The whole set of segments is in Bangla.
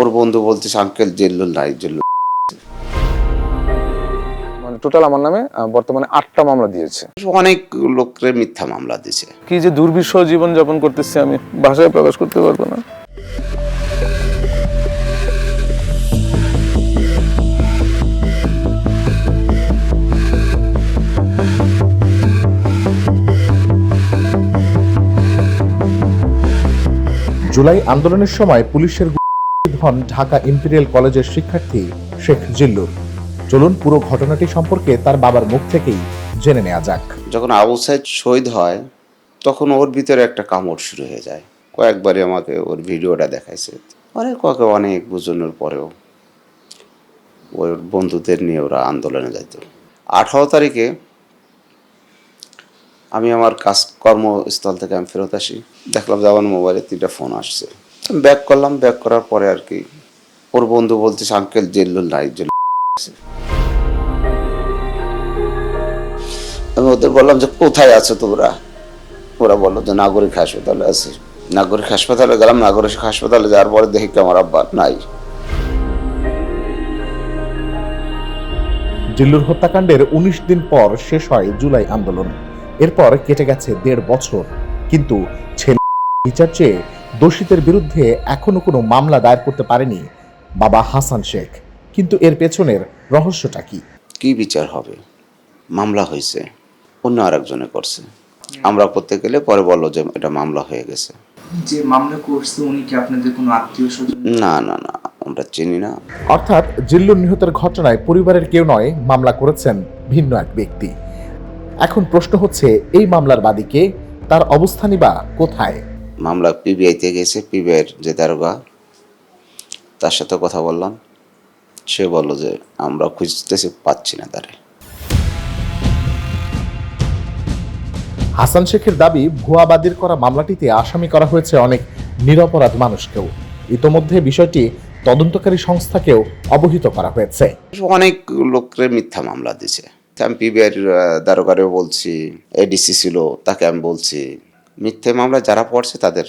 ওর বন্ধু বলতেছে আঙ্কেল জিল্লুল নাই, জিল্লুল। মানে টোটাল আমার নামে বর্তমানে 8টা মামলা দিয়েছে। অনেক লোকের মিথ্যা মামলা দিছে। কি যে দুর্বিষহ জীবন যাপন করতেছি আমি ভাষায় প্রকাশ করতে পারবো না। জুলাই আন্দোলনের সময় পুলিশের হন ঢাকা ইম্পেরিয়াল কলেজের শিক্ষার্থী শেখ জিল্লুর। চলুন পুরো ঘটনাটি সম্পর্কে তার বাবার মুখ থেকেই জেনে নেওয়া যাক। যখন আবু সাইদ শহীদ হয় তখন ওর ভিতরে একটা কামড় শুরু হয়ে যায়। কয়েকবারই আমাকে ওর ভিডিওটা দেখাইছে। অনেক বোঝানোর পরেও ওর বন্ধুদের নিয়ে ওরা আন্দোলনে যাইত। 18 তারিখে আমি আমার কর্মস্থল থেকে আমি ফেরত আসি, দেখলাম যে আমার মোবাইলে 3টা ফোন আসছে। ব্যাক করলাম, ব্যাক করার পরে আর কি ওর বন্ধু বলতেছে আঙ্কেল জিল্লুল নাই, জিল্লুল। আমি ওদের বললাম যে কোথায় আছো তোমরা? ওরা বললো যে নাগরিক হাসপাতালে আছে। নাগরিক হাসপাতালে গেলাম, নাগরিক হাসপাতালে যাওয়ার পরে দেখি কি আমার আব্বা নাই। জিল্লুর হত্যাকাণ্ডের 19 দিন পর শেষ হয় জুলাই আন্দোলন। এরপর কেটে গেছে 1.5 বছর, কিন্তু ছেলে বিচার চেয়ে দোষীদের বিরুদ্ধে এখনো কোনো মামলা দায়ের করতে পারেনি বাবা হাসান শেখ। কিন্তু এর পেছনের রহস্যটা কি? কি বিচার হবে? মামলা হয়েছে, অন্য আরেকজনে করছে। আমরা করতে গেলে পরে বললো যে এটা মামলা হয়ে গেছে। যে মামলা করছে উনি কি আপনাদের কোনো আত্মীয় স্বজন? না, আমরা চিনি না। অর্থাৎ জিল্লুর নিহতের ঘটনায় পরিবারের কেউ নয়, মামলা করেছেন ভিন্ন এক ব্যক্তি। এখন প্রশ্ন হচ্ছে, এই মামলার বাদীকে, তার অবস্থানই বা কোথায়? মামলা পিবিআইতে গেছে। পিবিআইয়ের যে দারোগা, তার সাথে কথা বললাম। সে বলল যে আমরা খুঁজতেছি, পাচ্ছি না তারে। হাসান শেখের দাবি, ভুয়াবাদীর করা মামলাটিতে আসামি করা হয়েছে অনেক নিরপরাধ মানুষকেও। ইতোমধ্যে বিষয়টি তদন্তকারী সংস্থাকেও অবহিত করা হয়েছে। অনেক লোকের মিথ্যা মামলা দিছে। আমি পিবিআইয়ের দারোগারেও বলছি, এডিসি ছিল তাকে আমি বলছি মিথ্যে মামলা যারা পড়ছে তাদের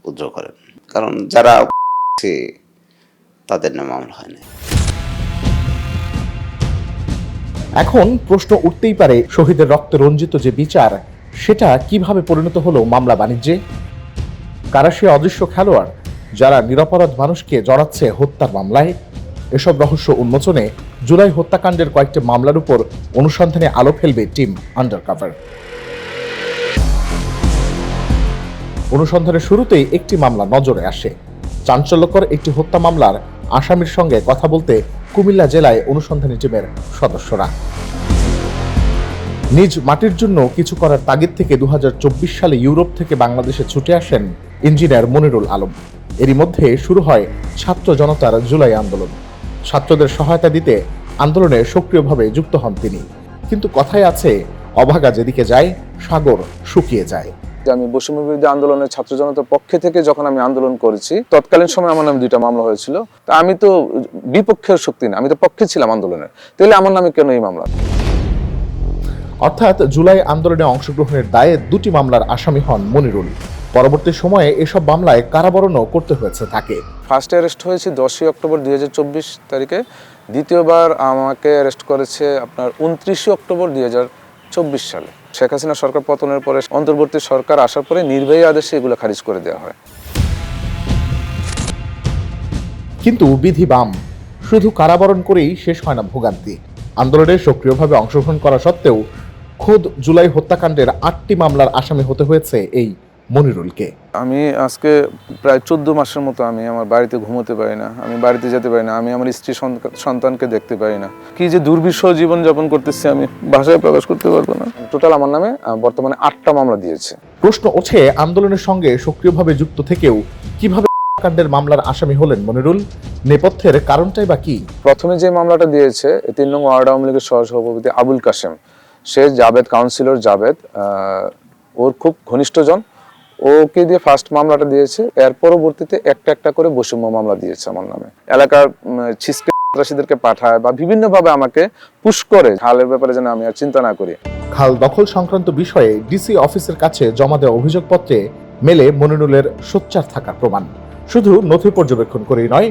উদ্ধার করেন, কারণ যারা তাদের নামে মামলা হয় না। এখন প্রশ্ন উঠতেই পারে, শহীদের রক্তে রঞ্জিত যে বিচার, সেটা কিভাবে পরিণত হলো মামলা বাণিজ্যে? কারা সে অদৃশ্য খেলোয়াড় যারা নিরপরাধ মানুষকে জড়াচ্ছে হত্যার মামলায়? এসব রহস্য উন্মোচনে জুলাই হত্যাকাণ্ডের কয়েকটি মামলার উপর অনুসন্ধানে আলো ফেলবে টিম আন্ডারকভার। অনুসন্ধানের শুরুতেই একটি মামলা নজরে আসে। চাঞ্চল্যকর একটি হত্যা মামলার আসামির সঙ্গে কথা বলতে কুমিল্লা জেলায় অনুসন্ধানী টিমের সদস্যরা। নিজ মাটির জন্য কিছু করার তাগিদ থেকে 2024 সালে ইউরোপ থেকে বাংলাদেশে ছুটে আসেন ইঞ্জিনিয়ার মনিরুল আলম। এরই মধ্যে শুরু হয় ছাত্র জনতার জুলাই আন্দোলন। ছাত্রদের সহায়তা দিতে আন্দোলনে সক্রিয়ভাবে যুক্ত হন তিনি। কিন্তু কথায় আছে, অভাগা যেদিকে যায় সাগর শুকিয়ে যায়। আমি বৈষম্য বিরোধী আন্দোলনের ছাত্র জনতার পক্ষে থেকে যখন আমি আন্দোলন করেছি, তৎকালীন সময় আমার নামে 2টা মামলা হয়েছিল। তা আমি তো বিপক্ষের শক্তি না, আমি তো পক্ষে ছিলাম আন্দোলনের। তাহলে আমার নামে কেন এই মামলা? অর্থাৎ জুলাই আন্দোলনে অংশগ্রহণের দায়ে 2টি মামলার আসামি হন মনিরুল। পরবর্তী সময়ে এসব মামলায় কারাবরণও করতে হয়েছে তাকে। ফার্স্ট অ্যারেস্ট হয়েছে 10ই অক্টোবর 2024 তারিখে। দ্বিতীয়বার আমাকে অ্যারেস্ট করেছে আপনার 29 অক্টোবর 2024 সালে। শেখ হাসিনা সরকার পতনের পরে অন্তর্বর্তী সরকার আসার পরে নির্বাহী আদেশে এগুলো খারিজ করে দেওয়া হয়। কিন্তু বিধি বাম, শুধু কারাবরণ করেই শেষ হয় না ভোগান্তি। আন্দোলনে সক্রিয়ভাবে অংশগ্রহণ করা সত্ত্বেও খোদ জুলাই হত্যাকাণ্ডের 8টি মামলার আসামি হতে হয়েছে এই মনিরুলকে। আমি আজকে প্রায় 14 মাসের মতো আমি আমার বাড়িতে ঘুমোতে পারি না, আমি বাড়িতে যেতে পারি না, আমি আমার স্ত্রী সন্তানকে দেখতে পারি না। কি যে দুর্বিষহ জীবন যাপন করতেছি আমি ভাষায় প্রকাশ করতে পারবো না। টোটাল আমার নামে বর্তমানে 8টা মামলা দিয়েছে। প্রশ্ন ওঠে, আন্দোলনের সঙ্গে সক্রিয়ভাবে যুক্ত থেকেও কিভাবে হত্যাকাণ্ডের মামলার আসামি হলেন মনিরুল? নেপথ্যের কারণটাই বা কি? প্রথমে যে মামলাটা দিয়েছে 3 নং ওয়ার্ড আওয়ামী লীগের সহসভাপতি আবুল কাশেম, সে জাবেদ কাউন্সিলর জাবেদ, ওর খুব ঘনিষ্ঠজন, ওকে দিয়ে ফার্স্ট মামলাটা দিয়েছে। এর পরবর্তীতে একটা একটা করে বৈষম্য মামলা দিয়েছে আমার নামে। এলাকার সন্ত্রাসীদেরকে পাঠায় বা বিভিন্নভাবে আমাকে পুশ করে খালের ব্যাপারে যেন আমি আর চিন্তা না করি। খাল দখল সংক্রান্ত বিষয়ে ডিসি অফিসের কাছে জমা দেওয়া অভিযোগপত্রে মেলে মনিরুলের সোচ্চার থাকার প্রমাণ। শুধু নথি পর্যবেক্ষণ করেই নয়,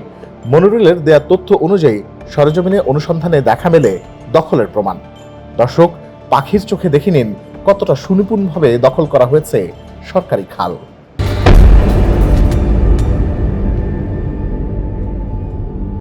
মনিরুলের দেয়া তথ্য অনুযায়ী সরেজমিনে অনুসন্ধানে দেখা মেলে দখলের প্রমাণ। দর্শক, পাখির চোখে দেখে নিন কতটা সুনিপুণভাবে দখল করা হয়েছে সরকারি খাল।